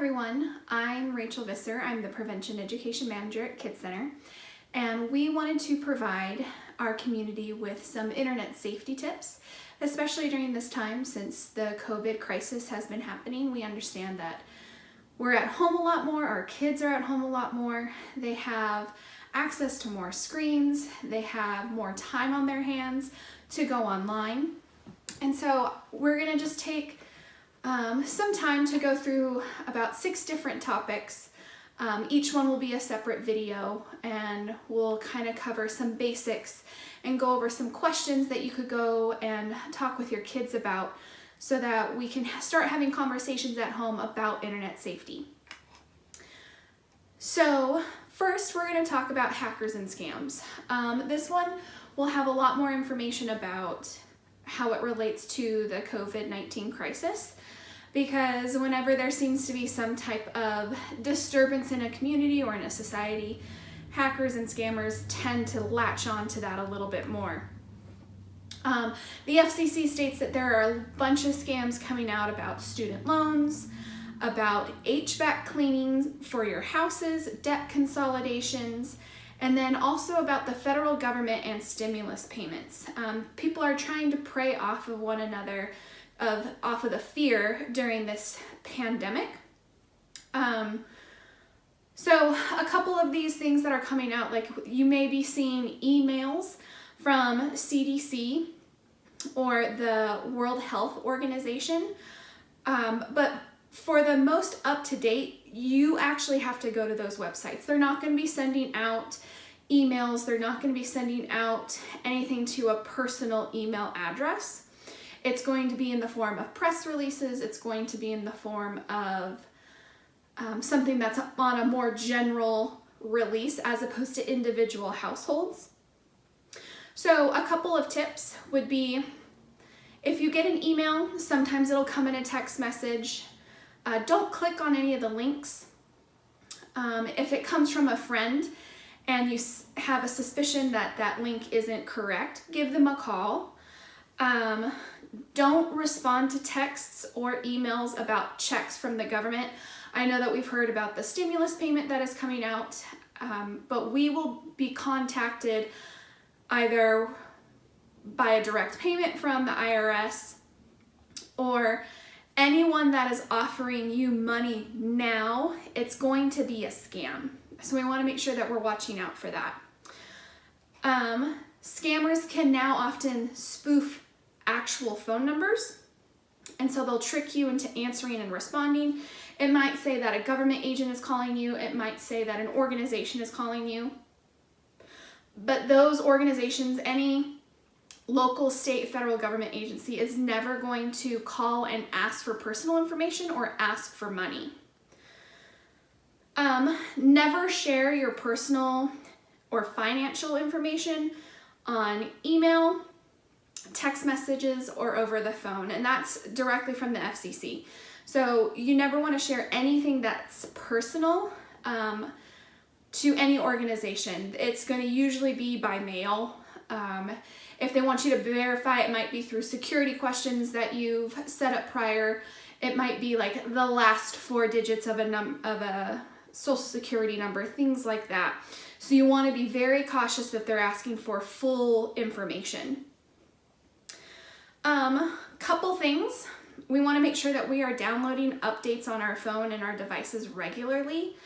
everyone, I'm Rachel Visser. I'm the Prevention Education Manager at Kids Center, and we wanted to provide our community with some internet safety tips, especially during this time since the COVID crisis has been happening. We understand that we're at home a lot more, our kids are at home a lot more, they have access to more screens, they have more time on their hands to go online. And so we're gonna just take some time to go through about 6 different topics. Each one will be a separate video, and we'll kind of cover some basics and go over some questions that you could go and talk with your kids about so that we can start having conversations at home about internet safety. So first, we're going to talk about hackers and scams. This one will have a lot more information about how it relates to the COVID-19 crisis, because whenever there seems to be some type of disturbance in a community or in a society, hackers and scammers tend to latch on to that a little bit more. The FCC states that there are a bunch of scams coming out about student loans, about HVAC cleanings for your houses, debt consolidations, and then also about the federal government and stimulus payments. People are trying to prey off of one another, off of the fear during this pandemic. So a couple of these things that are coming out, like you may be seeing emails from CDC or the World Health Organization, but for the most up-to-date, you actually have to go to those websites. They're not going to be sending out emails, they're not going to be sending out anything to a personal email address. It's going to be in the form of press releases, it's going to be in the form of something that's on a more general release as opposed to individual households. So a couple of tips would be, if you get an email, sometimes it'll come in a text message. Don't click on any of the links. If it comes from a friend and you have a suspicion that that link isn't correct, give them a call. Don't respond to texts or emails about checks from the government. I know that we've heard about the stimulus payment that is coming out, but we will be contacted either by a direct payment from the IRS or anyone that is offering you money now. It's going to be a scam. So we want to make sure that we're watching out for that. Scammers can now often spoof actual phone numbers, and so they'll trick you into answering and responding. It might say that a government agent is calling you, it might say that an organization is calling you, but those organizations, any local, state, federal government agency is never going to call and ask for personal information or ask for money. Never share your personal or financial information on email, text messages, or over the phone, and that's directly from the FCC. So you never want to share anything that's personal to any organization. It's going to usually be by mail. If they want you to verify, it might be through security questions that you've set up prior. It might be like the last 4 digits of a social security number, things like that. So you want to be very cautious if they're asking for full information. Couple things. We want to make sure that we are downloading updates on our phone and our devices regularly.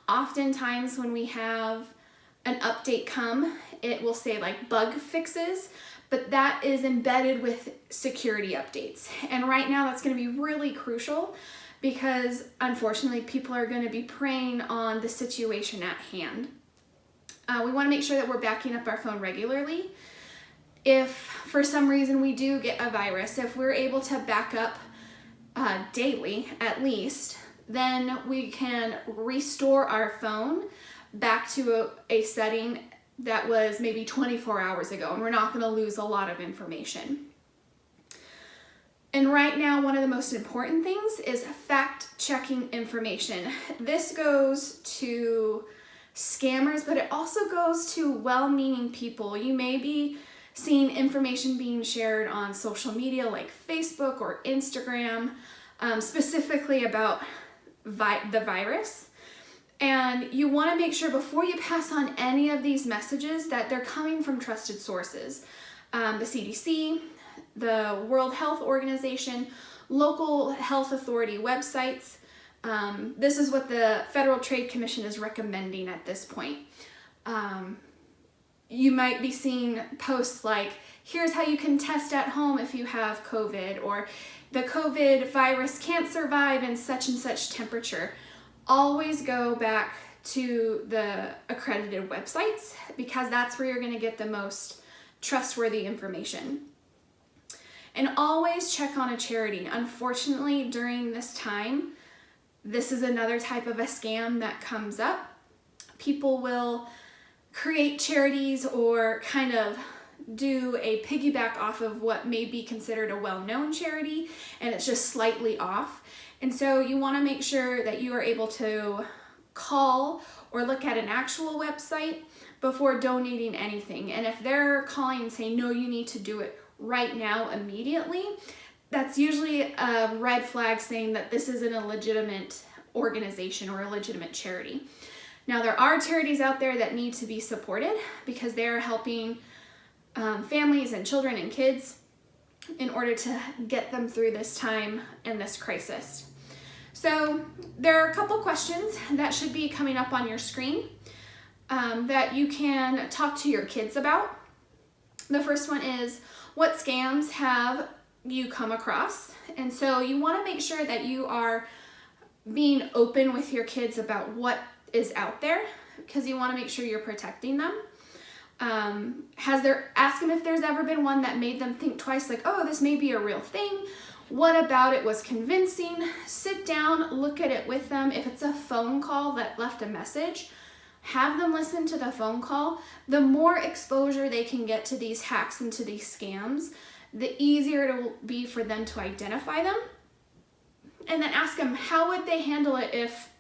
Oftentimes when we have an update come, it will say like bug fixes, but that is embedded with security updates. And right now that's going to be really crucial because unfortunately people are going to be preying on the situation at hand. We want to make sure that we're backing up our phone regularly. If for some reason we do get a virus, if we're able to back up daily at least, then we can restore our phone back to a setting that was maybe 24 hours ago, and we're not going to lose a lot of information. And right now, one of the most important things is fact-checking information. This goes to scammers, but it also goes to well-meaning people. You may be seeing information being shared on social media like Facebook or Instagram, specifically about the virus. And you want to make sure before you pass on any of these messages that they're coming from trusted sources. The CDC, the World Health Organization, local health authority websites. This is what the Federal Trade Commission is recommending at this point. You might be seeing posts like, here's how you can test at home if you have COVID, or the COVID virus can't survive in such and such temperature. Always go back to the accredited websites because that's where you're going to get the most trustworthy information. And always check on a charity. Unfortunately, during this time, this is another type of a scam that comes up. People will create charities or kind of do a piggyback off of what may be considered a well-known charity, and it's just slightly off. And so you want to make sure that you are able to call or look at an actual website before donating anything. And if they're calling and saying, no, you need to do it right now, immediately, that's usually a red flag saying that this isn't a legitimate organization or a legitimate charity. Now, there are charities out there that need to be supported because they are helping families and children and kids in order to get them through this time and this crisis. So there are a couple questions that should be coming up on your screen that you can talk to your kids about. The first one is, what scams have you come across? And so you want to make sure that you are being open with your kids about what is out there because you want to make sure you're protecting them. Ask them if there's ever been one that made them think twice, like, oh, this may be a real thing. What about it was convincing? Sit down, look at it with them. If it's a phone call that left a message, have them listen to the phone call. The more exposure they can get to these hacks and to these scams, the easier it will be for them to identify them. And then ask them, how would they handle it if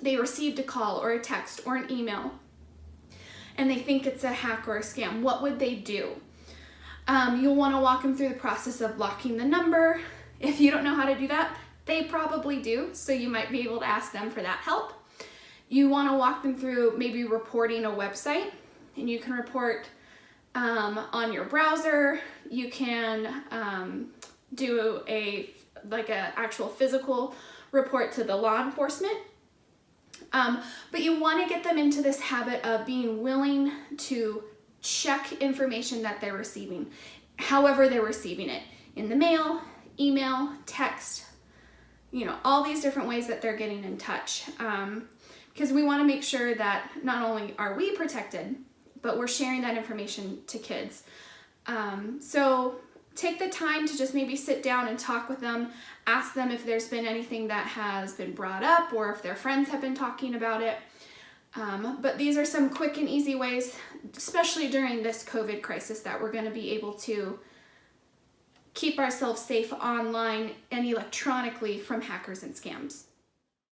they received a call or a text or an email and they think it's a hack or a scam? What would they do? You'll want to walk them through the process of blocking the number. If you don't know how to do that, they probably do, so you might be able to ask them for that help. You want to walk them through maybe reporting a website, and you can report on your browser. You can do a actual physical report to the law enforcement. But you want to get them into this habit of being willing to check information that they're receiving, however they're receiving it, in the mail, email, text, all these different ways that they're getting in touch. Because we want to make sure that not only are we protected, but we're sharing that information to kids. So take the time to just maybe sit down and talk with them, ask them if there's been anything that has been brought up or if their friends have been talking about it. But these are some quick and easy ways, especially during this COVID crisis, that we're going to be able to keep ourselves safe online and electronically from hackers and scams.